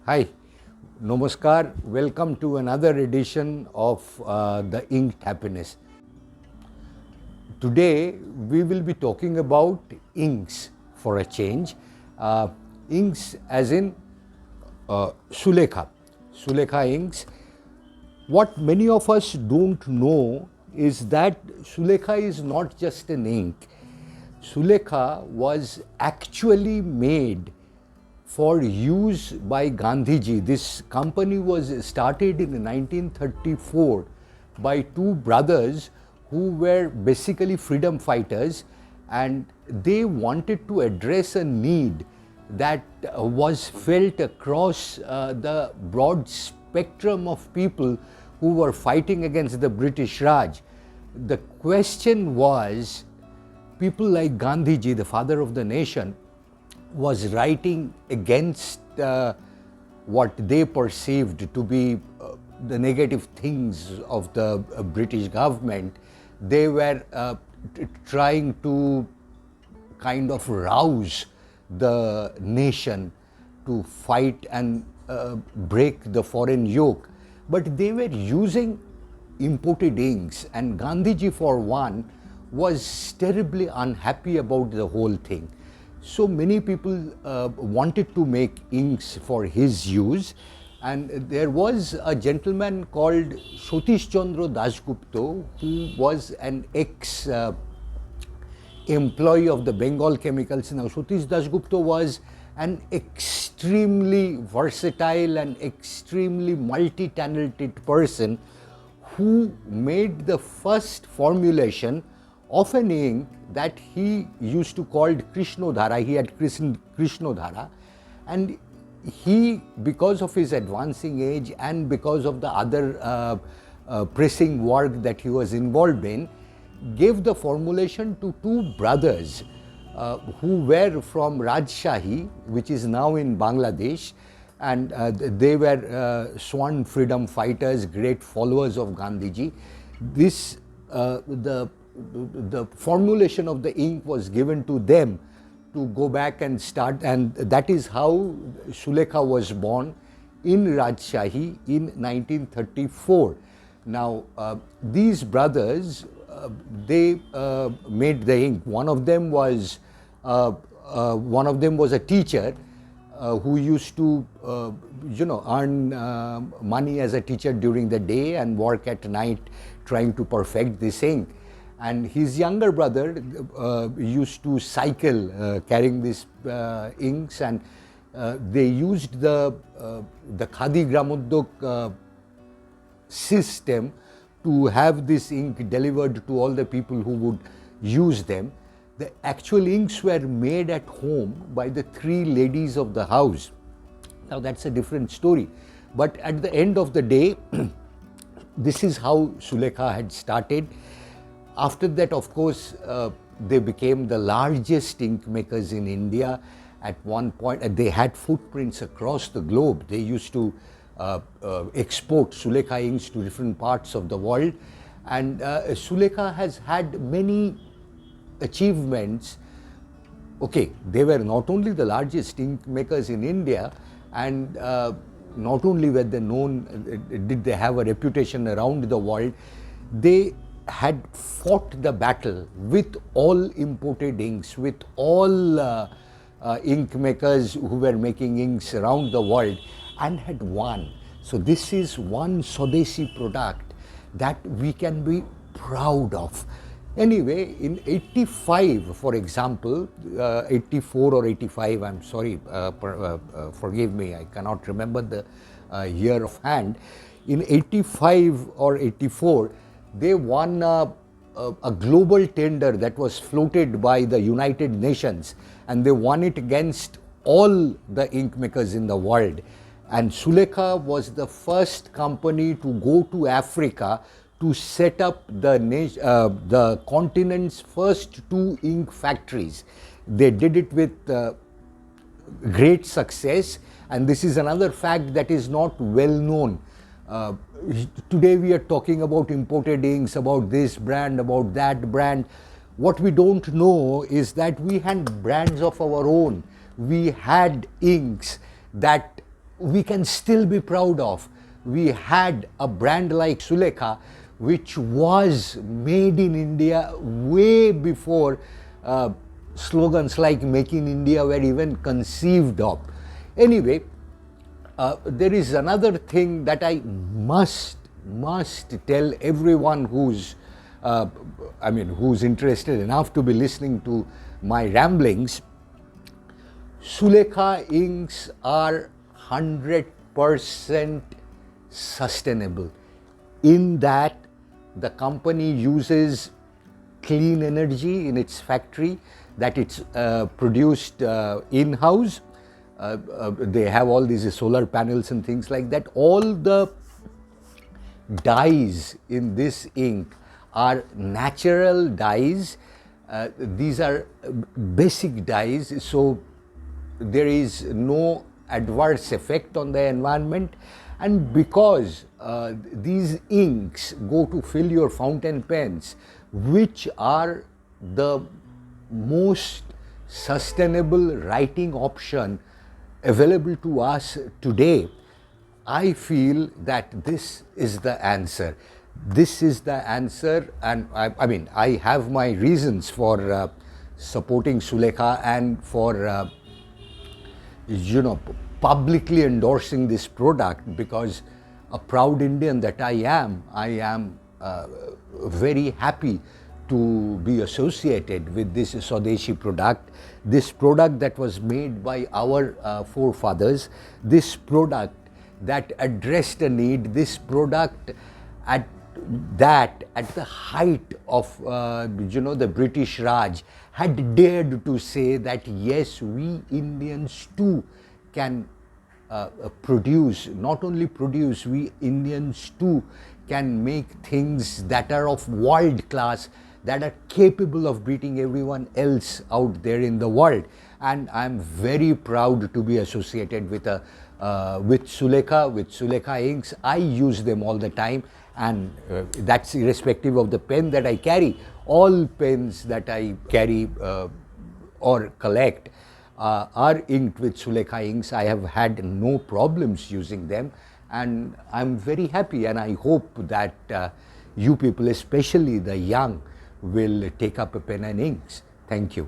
Hi, Namaskar. Welcome to another edition of The Inked Happiness. Today we will be talking about inks for a change. Inks as in Sulekha. Sulekha inks. What many of us don't know is that Sulekha is not just an ink. Sulekha was actually made for use by Gandhiji. This company was started in 1934 by two brothers who were basically freedom fighters, and they wanted to address a need that was felt across the broad spectrum of people who were fighting against the British Raj. The question was, people like Gandhiji, the father of the nation, was writing against what they perceived to be the negative things of the British government. They were trying to kind of rouse the nation to fight and break the foreign yoke. But they were using imported inks, and Gandhiji, for one, was terribly unhappy about the whole thing. So many people wanted to make inks for his use, and there was a gentleman called Satish Chandra Dasgupta, who was an ex-employee of the Bengal Chemicals. Now, Satish Dasgupta was an extremely versatile and extremely multi-talented person who made the first formulation of an ink that he used to call Krishnodhara. He had christened Krishnodhara, and he, because of his advancing age and because of the other pressing work that he was involved in, gave the formulation to two brothers who were from Rajshahi, which is now in Bangladesh, and they were sworn freedom fighters, great followers of Gandhiji. This the formulation of the ink was given to them to go back and start, and that is how Sulekha was born in Rajshahi in 1934. Now, these brothers, they made the ink. One of them was a teacher who used to, earn money as a teacher during the day and work at night trying to perfect this ink. And his younger brother used to cycle carrying these inks, and they used the Khadi Gramodyog system to have this ink delivered to all the people who would use them. The actual inks were made at home by the three ladies of the house. Now, that's a different story. But at the end of the day, this is how Sulekha had started. After that, of course, they became the largest ink makers in India. At one point, they had footprints across the globe. They used to export Sulekha inks to different parts of the world. And Sulekha has had many achievements. Okay, they were not only the largest ink makers in India, and not only were they known, did they have a reputation around the world, they had fought the battle with all imported inks, with all ink makers who were making inks around the world, and had won. So this is one Swadeshi product that we can be proud of. Anyway, in 85, for example, 84 or 85, I'm sorry, forgive me, I cannot remember the year of hand. In 85 or 84, they won a global tender that was floated by the United Nations, and they won it against all the ink makers in the world. And Sulekha was the first company to go to Africa to set up the continent's first two ink factories. They did it with great success, and this is another fact that is not well known. Today we are talking about imported inks, about this brand, about that brand. What we don't know is that we had brands of our own. We had inks that we can still be proud of. We had a brand like Sulekha, which was made in India way before slogans like Make in India were even conceived of. Anyway, there is another thing that I must tell everyone who's who's interested enough to be listening to my ramblings. Sulekha inks are 100% sustainable, in that the company uses clean energy in its factory, that it's produced in-house. They have all these solar panels and things like that. All the dyes in this ink are natural dyes. These are basic dyes, so there is no adverse effect on the environment. And because these inks go to fill your fountain pens, which are the most sustainable writing option available to us today, I feel that this is the answer. This is the answer, and I have my reasons for supporting Sulekha and for publicly endorsing this product, because a proud Indian that I am very happy to be associated with this Swadeshi product, this product that was made by our forefathers, this product that addressed a need, this product at the height of the British Raj had dared to say that yes, we Indians too can produce, not only produce, we Indians too can make things that are of world class, that are capable of beating everyone else out there in the world. And I'm very proud to be associated with Sulekha inks. I use them all the time, and that's irrespective of the pen that I carry. All pens that I carry or collect are inked with Sulekha inks. I have had no problems using them, and I'm very happy, and I hope that you people, especially the young, will take up a pen and inks. Thank you.